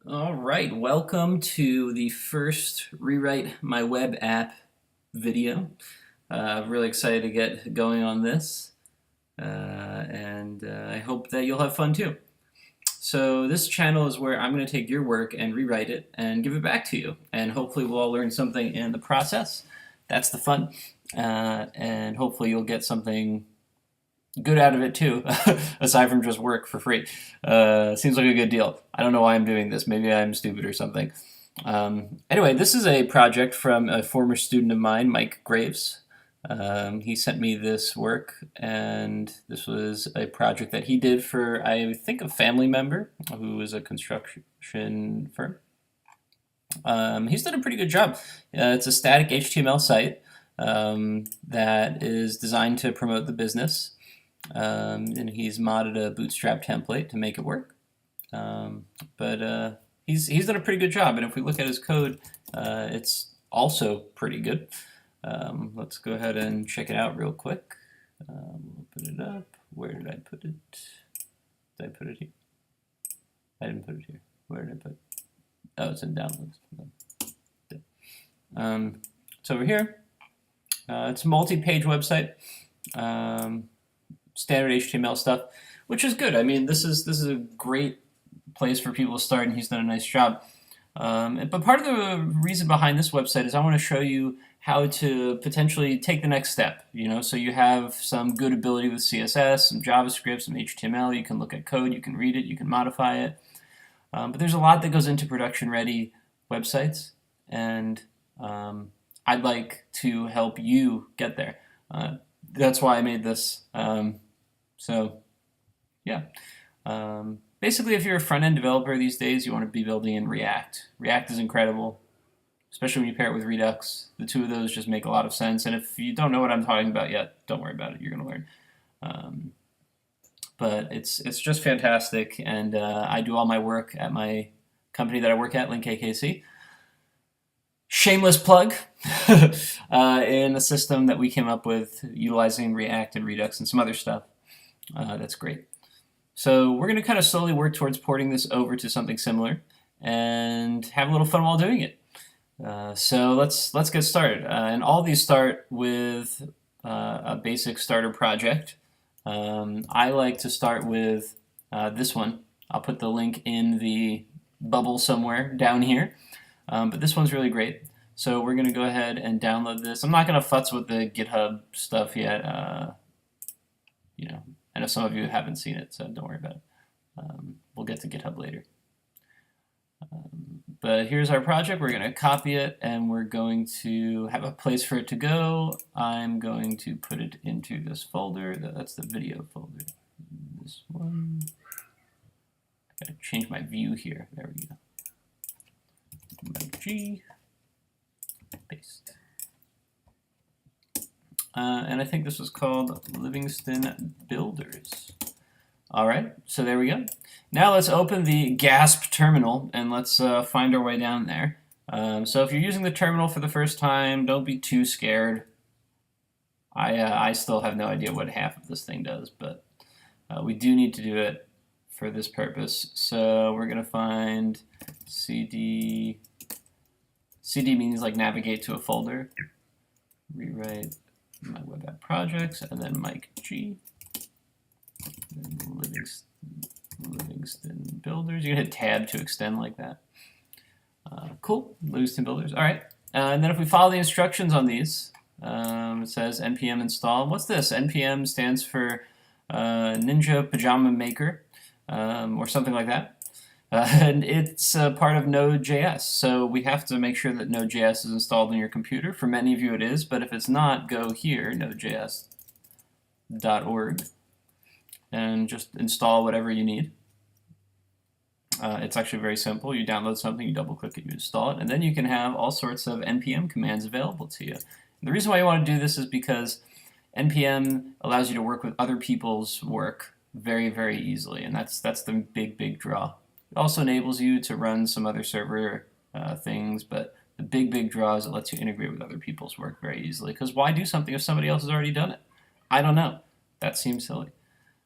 All right, welcome to the first Rewrite My Web App video. Really excited to get going on this, and I hope that you'll have fun too. So this channel is where I'm going to take your work and rewrite it and give it back to you, and hopefully we'll all learn something in the process. That's the fun, and hopefully you'll get something good out of it too, aside from just work for free. Seems like a good deal. I don't know why I'm doing this. Maybe I'm stupid or something. Anyway, this is a project from a former student of mine, Mike Graves. He sent me this work, and this was a project that he did for, I think, a family member who is a construction firm. He's done a pretty good job. It's a static HTML site that is designed to promote the business. And he's modded a bootstrap template to make it work. But he's done a pretty good job, and if we look at his code, it's also pretty good. Let's go ahead and check it out real quick. We'll put it up. Where did I put it? Did I put it here? I didn't put it here. Where did I put it? Oh, it's in downloads. It's over here. It's a multi-page website. Standard HTML stuff, which is good. I mean, this is a great place for people to start, and he's done a nice job. But part of the reason behind this website is I want to show you how to potentially take the next step. So you have some good ability with CSS, some JavaScript, some HTML. You can look at code, you can read it, you can modify it. But there's a lot that goes into production-ready websites, and I'd like to help you get there. That's why I made this. So, yeah. Basically, if you're a front-end developer these days, you want to be building in React. React is incredible, especially when you pair it with Redux. The two of those just make a lot of sense. And if you don't know what I'm talking about yet, don't worry about it. You're going to learn. But it's just fantastic. And I do all my work at my company that I work at, Link KKC. Shameless plug in a system that we came up with utilizing React and Redux and some other stuff. That's great. So we're going to kind of slowly work towards porting this over to something similar and have a little fun while doing it. So let's get started. And all these start with a basic starter project. I like to start with this one. I'll put the link in the bubble somewhere down here. But this one's really great. So we're going to go ahead and download this. I'm not going to futz with the GitHub stuff yet. I know some of you haven't seen it, so don't worry about it. We'll get to GitHub later. But here's our project. We're going to copy it, and we're going to have a place for it to go. I'm going to put it into this folder. That's the video folder. This one. I gotta change my view here. There we go. G, paste. And I think this was called Livingston Builders. All right, so there we go. Now let's open the GASP terminal and let's find our way down there. So if you're using the terminal for the first time, don't be too scared. I still have no idea what half of this thing does, but we do need to do it for this purpose. So we're going to find CD. CD means like navigate to a folder. Rewrite my web app projects, and then Mike G. And Livingston Builders. You can hit tab to extend like that. Cool, Livingston Builders. All right, and then if we follow the instructions on these, it says Npm Install. What's this? Npm stands for Ninja Pajama Maker, or something like that. And it's part of Node.js, so we have to make sure that Node.js is installed on your computer. For many of you it is, but if it's not, go here, nodejs.org, and just install whatever you need. It's actually very simple. You download something, you double-click it, you install it, and then you can have all sorts of NPM commands available to you. And the reason why you want to do this is because NPM allows you to work with other people's work very, very easily, and that's the big draw. It also enables you to run some other server things, but the big draw is it lets you integrate with other people's work very easily. Because why do something if somebody else has already done it? I don't know. That seems silly.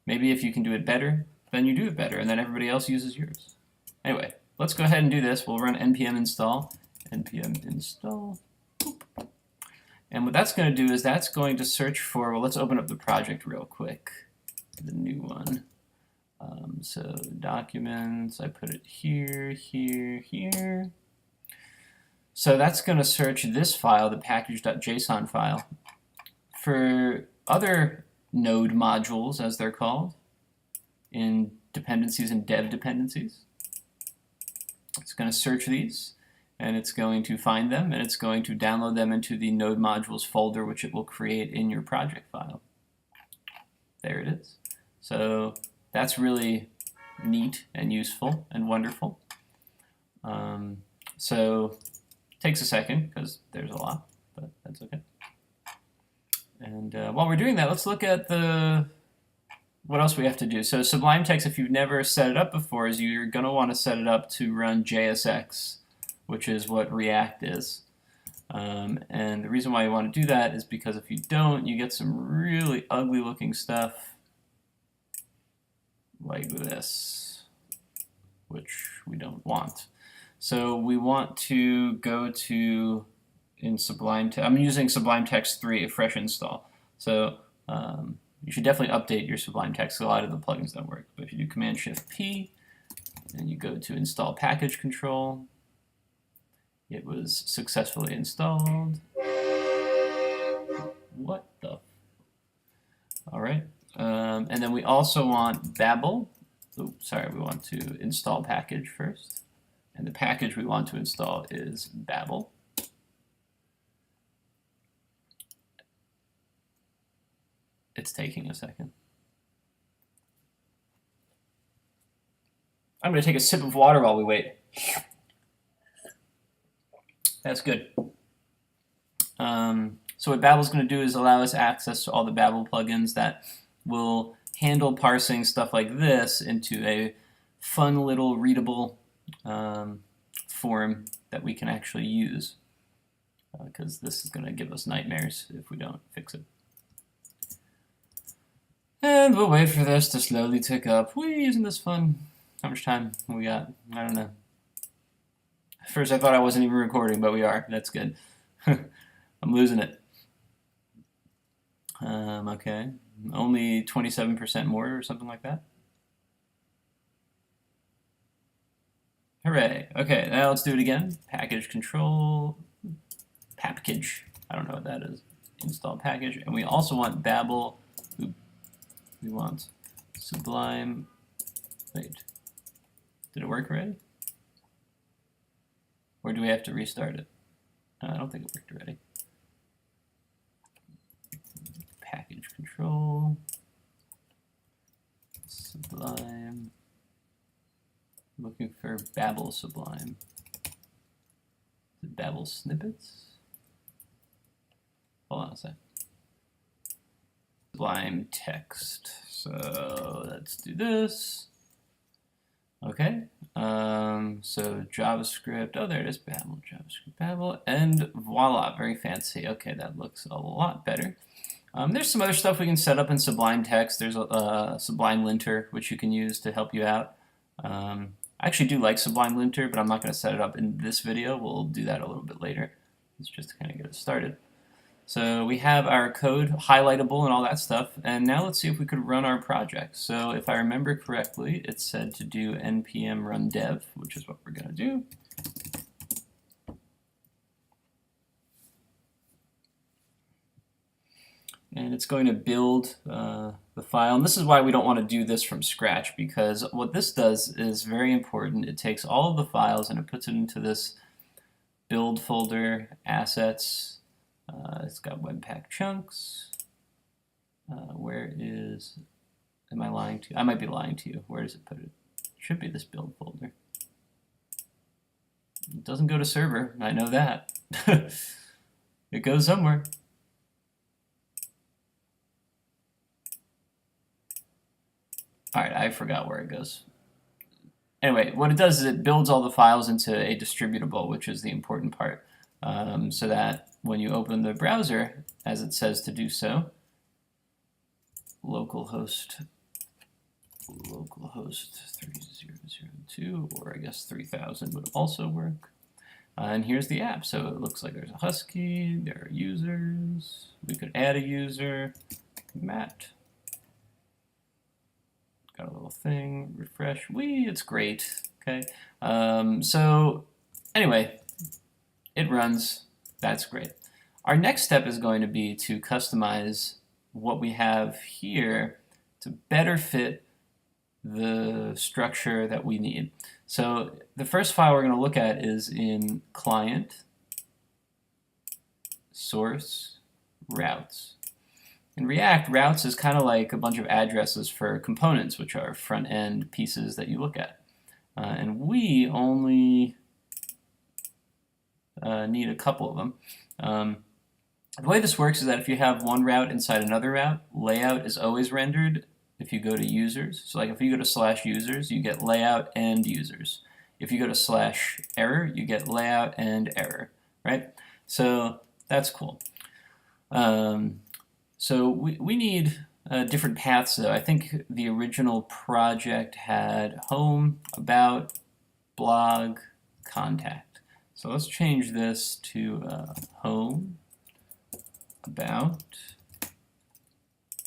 Maybe if you can do it better, then you do it better, and then everybody else uses yours. Anyway, let's go ahead and do this. We'll run npm install, npm install. And what that's going to do is that's going to search for, well, let's open up the project real quick, the new one. So documents, I put it here, here, here. So that's going to search this file, the package.json file, for other node modules, as they're called, in dependencies and dev dependencies. It's going to search these, and it's going to find them, and it's going to download them into the node modules folder, which it will create in your project file. There it is. So that's really neat and useful and wonderful. So it takes a second because there's a lot, but that's okay. And while we're doing that, let's look at what else we have to do. So Sublime Text, if you've never set it up before, is you're going to want to set it up to run JSX, which is what React is. And the reason why you want to do that is because if you don't, you get some really ugly looking stuff like this, which we don't want. So we want to go to, in Sublime Text, I'm using Sublime Text 3, a fresh install. So you should definitely update your Sublime Text. A lot of the plugins don't work. But if you do Command-Shift-P, and you go to install package control, it was successfully installed. What the? All right. And then we also want Babel. Oops, sorry, we want to install package first. And the package we want to install is Babel. It's taking a second. I'm going to take a sip of water while we wait. That's good. So what Babel's going to do is allow us access to all the Babel plugins that will handle parsing stuff like this into a fun little readable form that we can actually use. Because this is going to give us nightmares if we don't fix it. And we'll wait for this to slowly tick up. Whee, isn't this fun? How much time we got? I don't know. At first I thought I wasn't even recording, but we are. That's good. I'm losing it. Okay. Only 27% more or something like that. Hooray. Okay, now let's do it again. Package control. Package. I don't know what that is. Install package. And we also want Babel. We want Sublime. Wait. Did it work already? Or do we have to restart it? I don't think it worked already. Package control. Sublime. Looking for Babel Sublime. Is it Babel snippets? Hold on a sec. Sublime text. So let's do this. Okay. So JavaScript. Oh, there it is. Babel, JavaScript, Babel, and voila, very fancy. Okay, that looks a lot better. There's some other stuff we can set up in Sublime Text. There's a Sublime Linter, which you can use to help you out. I actually do like Sublime Linter, but I'm not going to set it up in this video. We'll do that a little bit later. It's just to kind of get it started. So we have our code highlightable and all that stuff, and now let's see if we could run our project. So if I remember correctly, it said to do npm run dev, which is what we're going to do. And it's going to build the file. And this is why we don't want to do this from scratch, because what this does is very important. It takes all of the files and it puts it into this build folder, assets. It's got Webpack chunks. Where is, am I lying to you? I might be lying to you. Where does it put it? It should be this build folder. It doesn't go to server, I know that. It goes somewhere. Alright, I forgot where it goes. Anyway, what it does is it builds all the files into a distributable, which is the important part. So that when you open the browser, as it says to do so, localhost localhost 3002, or I guess 3000 would also work. And here's the app. So it looks like there's a Husky, there are users. We could add a user, Matt. Got a little thing, refresh, it's great, okay? So anyway, it runs, that's great. Our next step is going to be to customize what we have here to better fit the structure that we need. So the first file we're going to look at is in client, source, routes. In React, routes is kind of like a bunch of addresses for components, which are front-end pieces that you look at. And we only need a couple of them. The way this works is that if you have one route inside another route, layout is always rendered if you go to users. So like if you go to /users, you get layout and users. If you go to /error, you get layout and error, right? So that's cool. So we need different paths though. I think the original project had home, about, blog, contact. So let's change this to home, about.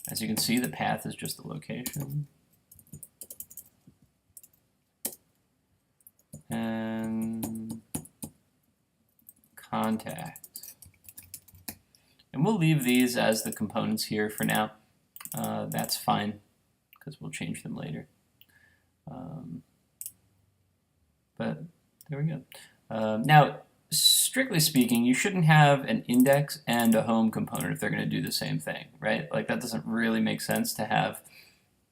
As you can see, the path is just the location. And contact. And we'll leave these as the components here for now. That's fine, because we'll change them later. But there we go. Now, strictly speaking, you shouldn't have an index and a home component if they're going to do the same thing, right? Like that doesn't really make sense to have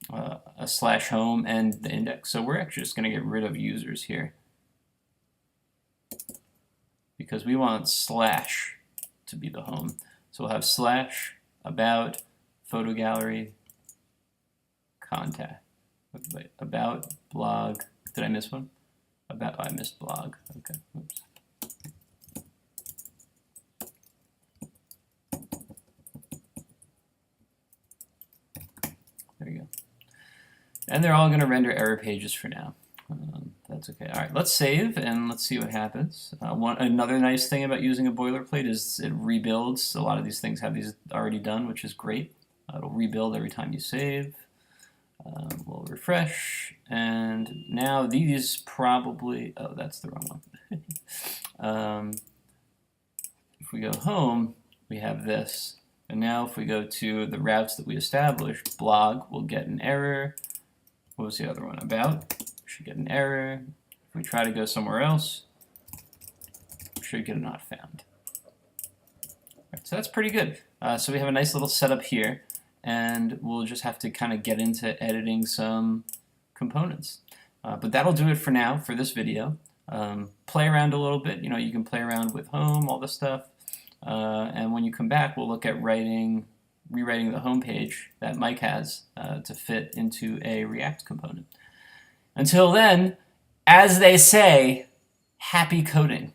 a /home and the index. So we're actually just going to get rid of users here because we want / to be the home. So we'll have / about, photo gallery, contact. Wait, about, blog. Did I miss one? About, oh, I missed blog. Okay, oops. There you go. And they're all going to render error pages for now. That's okay. All right, let's save and let's see what happens. Another nice thing about using a boilerplate is it rebuilds. A lot of these things have these already done, which is great. It'll rebuild every time you save. We'll refresh, and now these probably, oh, that's the wrong one. If we go home, we have this. And now if we go to the routes that we established, blog, we'll get an error. What was the other one? About, should get an error. If we try to go somewhere else, we should get a not found. All right, so that's pretty good. So we have a nice little setup here, and we'll just have to kind of get into editing some components. But that'll do it for now, for this video. Play around a little bit. You know, you can play around with home, all this stuff. And when you come back, we'll look at rewriting the home page that Mike has to fit into a React component. Until then, as they say, happy coding.